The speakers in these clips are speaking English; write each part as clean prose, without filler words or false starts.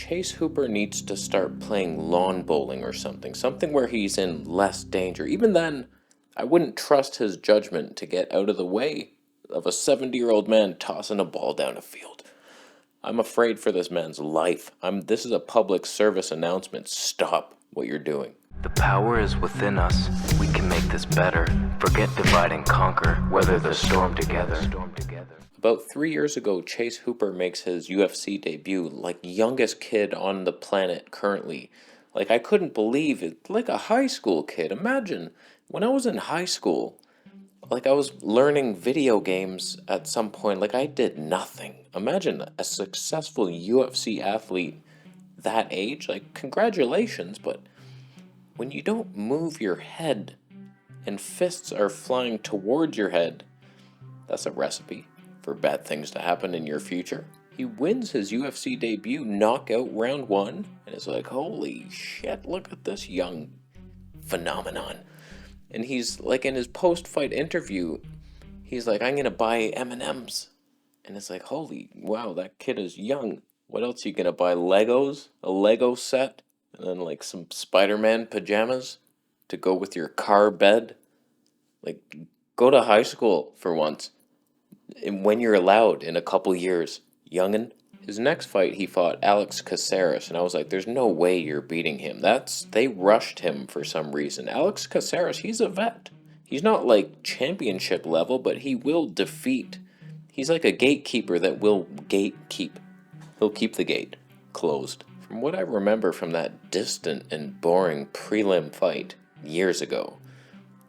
Chase Hooper needs to start playing lawn bowling or something. Something where he's in less danger. Even then, I wouldn't trust his judgment to get out of the way of a 70-year-old man tossing a ball down a field. I'm afraid for this man's life. This is a public service announcement. Stop what you're doing. The power is within us. We can make this better. Forget divide and conquer. Weather the storm together. About 3 years ago, Chase Hooper makes his UFC debut, like youngest kid on the planet currently. Like I couldn't believe it, like a high school kid. Imagine, when I was in high school, like I was learning video games at some point, like I did nothing. Imagine a successful UFC athlete that age, like congratulations, but when you don't move your head and fists are flying towards your head, that's a recipe for bad things to happen in your future. He wins his UFC debut, knockout round 1, and it's like, holy shit, look at this young phenomenon. And he's like, in his post-fight interview, he's like, I'm gonna buy M&Ms. And it's like, holy, wow, that kid is young. What else are you gonna buy? Legos? A Lego set? And then like some Spider-Man pajamas to go with your car bed? Like, go to high school for once. And when you're allowed in a couple years, youngin'. His next fight, he fought Alex Caceres, and I was like, there's no way you're beating him. They rushed him for some reason. Alex Caceres, he's a vet. He's not like championship level, but he will defeat. He's like a gatekeeper that will gatekeep. He'll keep the gate closed. From what I remember from that distant and boring prelim fight years ago,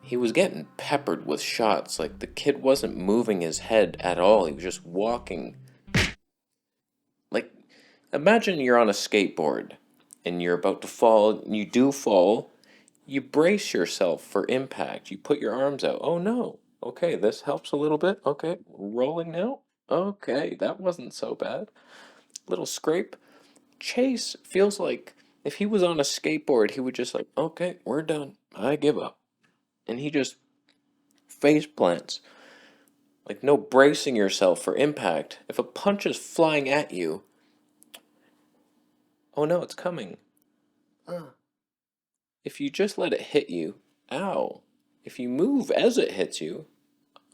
he was getting peppered with shots. Like, the kid wasn't moving his head at all. He was just walking. Like, imagine you're on a skateboard and you're about to fall, and you do fall. You brace yourself for impact. You put your arms out. Oh no. Okay, this helps a little bit. Okay, rolling now. Okay, that wasn't so bad. Little scrape. Chase feels like if he was on a skateboard, he would just like, okay, we're done. I give up. And he just face plants. Like, no bracing yourself for impact. If a punch is flying at you, oh no, it's coming. If you just let it hit you, ow. If you move as it hits you,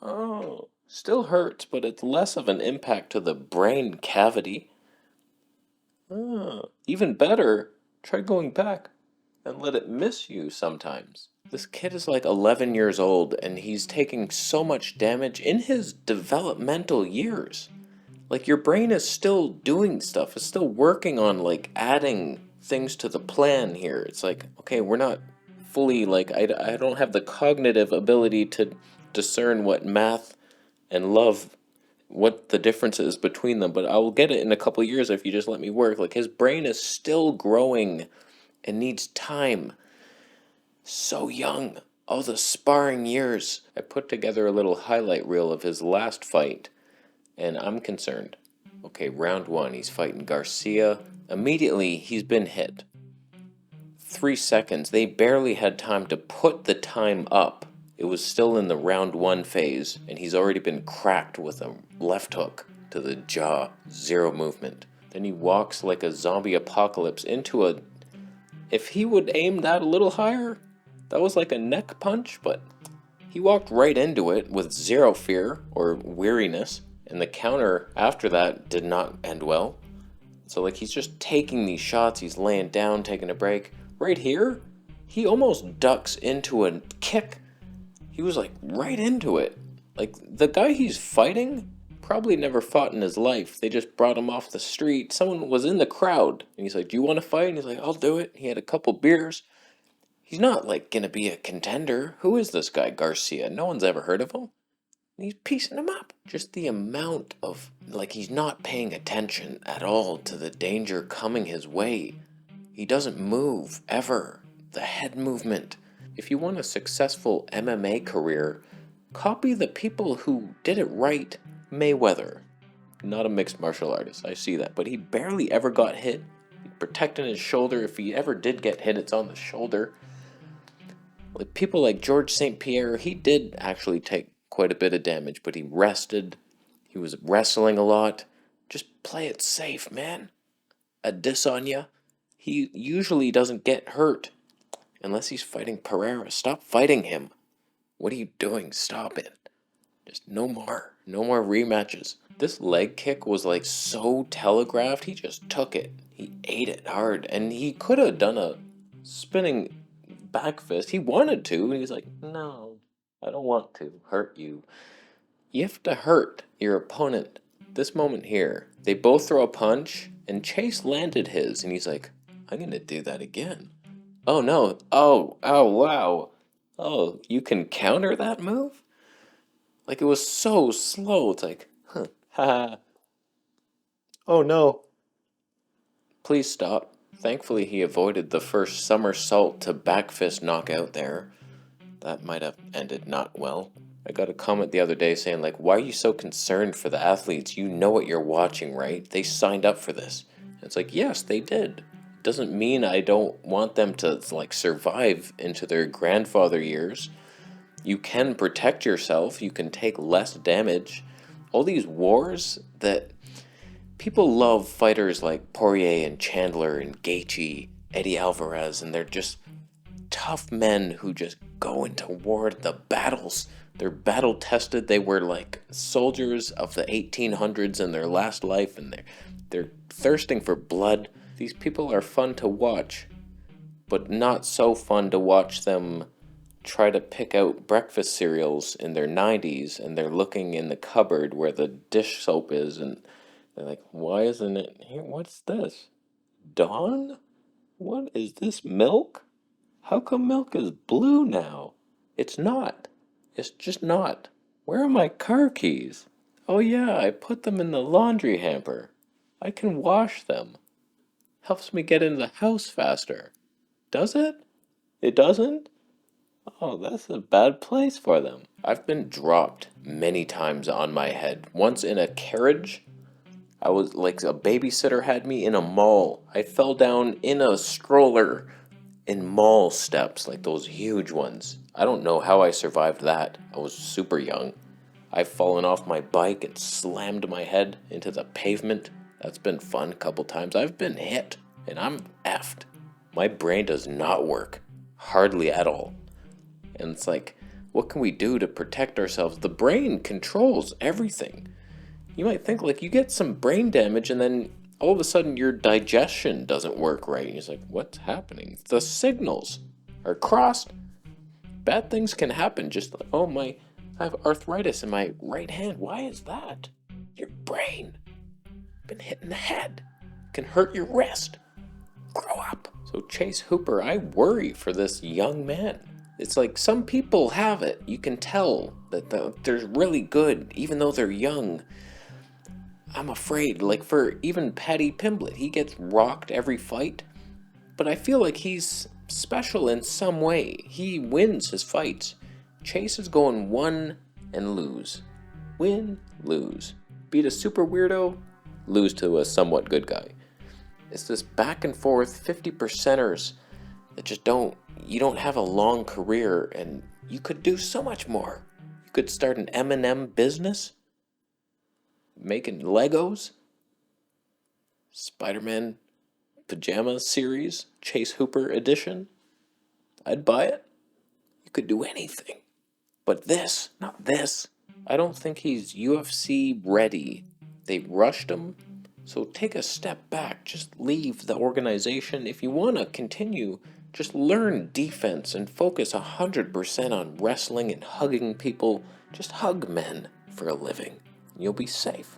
oh, still hurts, but it's less of an impact to the brain cavity. Even better, try going back and let it miss you sometimes. This kid is like 11 years old and he's taking so much damage in his developmental years. Like, your brain is still doing stuff. It's still working on, like, adding things to the plan here. It's like, okay, we're not fully, like, I don't have the cognitive ability to discern what math and love, what the difference is between them, but I will get it in a couple years if you just let me work. Like, his brain is still growing and needs time. So young. All the sparring years. I put together a little highlight reel of his last fight, and I'm concerned. Okay, round 1, he's fighting Garcia. Immediately, he's been hit. 3 seconds. They barely had time to put the time up. It was still in the round 1 phase, and he's already been cracked with a left hook to the jaw. 0 movement. Then he walks like a zombie apocalypse into a... If he would aim that a little higher, that was like a neck punch, but he walked right into it with 0 fear or weariness. And the counter after that did not end well. So, like, he's just taking these shots. He's laying down, taking a break. Right here, he almost ducks into a kick. He was, like, right into it. Like, the guy he's fighting probably never fought in his life. They just brought him off the street. Someone was in the crowd. And he's like, do you want to fight? And he's like, I'll do it. He had a couple beers. He's not, like, going to be a contender. Who is this guy, Garcia? No one's ever heard of him. He's piecing him up. Just the amount of, like, he's not paying attention at all to the danger coming his way. He doesn't move, ever. The head movement. If you want a successful MMA career, copy the people who did it right. Mayweather. Not a mixed martial artist, I see that. But he barely ever got hit. He's protecting his shoulder. If he ever did get hit, it's on the shoulder. Like, people like George St. Pierre, he did actually take quite a bit of damage, but he rested. He was wrestling a lot. Just play it safe, man. Adesanya, he usually doesn't get hurt unless he's fighting Pereira. Stop fighting him. What are you doing? Stop it. Just no more. No more rematches. This leg kick was like so telegraphed. He just took it. He ate it hard. And he could have done a spinning back fist. He wanted to. And he's like, no, I don't want to hurt you. You have to hurt your opponent. This moment here, they both throw a punch, and Chase landed his. And he's like, I'm going to do that again. Oh no. Oh, wow. Oh, you can counter that move? Like, it was so slow. It's like, huh, haha. Oh no. Please stop. Thankfully, he avoided the first somersault to back fist knockout there. That might have ended not well. I got a comment the other day saying, like, why are you so concerned for the athletes? You know what you're watching, right? They signed up for this. And it's like, yes, they did. Doesn't mean I don't want them to, like, survive into their grandfather years. You can protect yourself. You can take less damage. All these wars that people love fighters like Poirier and Chandler and Gaethje, Eddie Alvarez, and they're just tough men who just go into war. The battles, they're battle tested. They were like soldiers of the 1800s in their last life, and they're thirsting for blood. These people are fun to watch, but not so fun to watch them try to pick out breakfast cereals in their 90s, and they're looking in the cupboard where the dish soap is, and they're like, why isn't it here? What's this? Dawn? What is this, milk? How come milk is blue now? It's not. It's just not. Where are my car keys? Oh yeah, I put them in the laundry hamper. I can wash them. Helps me get into the house faster. Does it? It doesn't? Oh, that's a bad place for them. I've been dropped many times on my head. Once in a carriage. I was like, a babysitter had me in a mall. I fell down in a stroller in mall steps, like those huge ones. I don't know how I survived that. I was super young. I've fallen off my bike and slammed my head into the pavement. That's been fun a couple times. I've been hit, and I'm effed. My brain does not work. Hardly at all. And it's like, what can we do to protect ourselves? The brain controls everything. You might think, like, you get some brain damage and then all of a sudden your digestion doesn't work right. And it's like, what's happening? The signals are crossed. Bad things can happen. Just like, oh, I have arthritis in my right hand. Why is that? Your brain. Been hit in the head. Can hurt your wrist. Grow up. So Chase Hooper, I worry for this young man. It's like some people have it. You can tell that they're really good, even though they're young. I'm afraid, like for even Paddy Pimblett, he gets rocked every fight. But I feel like he's special in some way. He wins his fights. Chase is going win and lose. Win, lose. Beat a super weirdo, lose to a somewhat good guy. It's this back and forth 50%ers that just you don't have a long career, and you could do so much more. You could start an M&M business, making Legos, Spider-Man pajama series, Chase Hooper edition. I'd buy it. You could do anything. But this, not this. I don't think he's UFC ready. They rushed him. So take a step back. Just leave the organization. If you want to continue, just learn defense and focus 100% on wrestling and hugging people. Just hug men for a living. You'll be safe.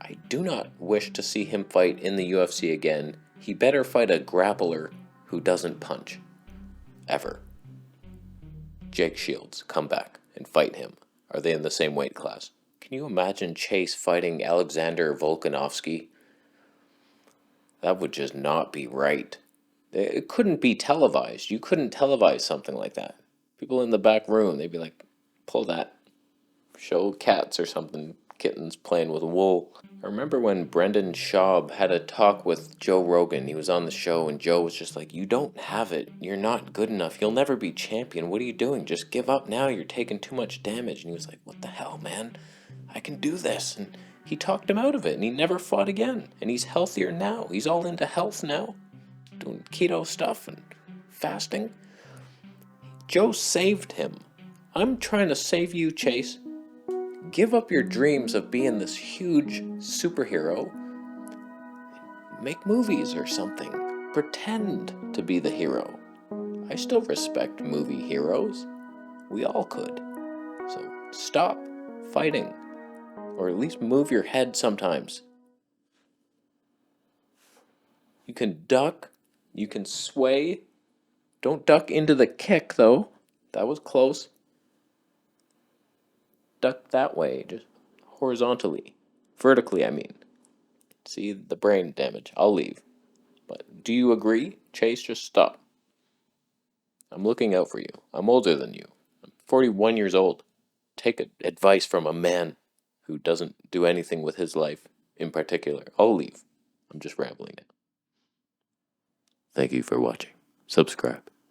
I do not wish to see him fight in the UFC again. He better fight a grappler who doesn't punch. Ever. Jake Shields, come back and fight him. Are they in the same weight class? Can you imagine Chase fighting Alexander Volkanovski? That would just not be right. It couldn't be televised. You couldn't televise something like that. People in the back room, they'd be like, pull that. Show cats or something, kittens playing with wool. I remember when Brendan Schaub had a talk with Joe Rogan. He was on the show and Joe was just like, you don't have it. You're not good enough. You'll never be champion. What are you doing? Just give up now. You're taking too much damage. And he was like, what the hell, man? I can do this. And He talked him out of it, and he never fought again. And he's healthier now. He's all into health now, doing keto stuff and fasting. Joe saved him. I'm trying to save you, Chase. Give up your dreams of being this huge superhero. Make movies or something. Pretend to be the hero. I still respect movie heroes. We all could. So stop fighting. Or at least move your head sometimes. You can duck. You can sway. Don't duck into the kick, though. That was close. Duck that way, just horizontally. Vertically, I mean. See the brain damage. I'll leave. But do you agree? Chase, just stop. I'm looking out for you. I'm older than you. I'm 41 years old. Take advice from a man who doesn't do anything with his life in particular. I'll leave. I'm just rambling now. Thank you for watching. Subscribe.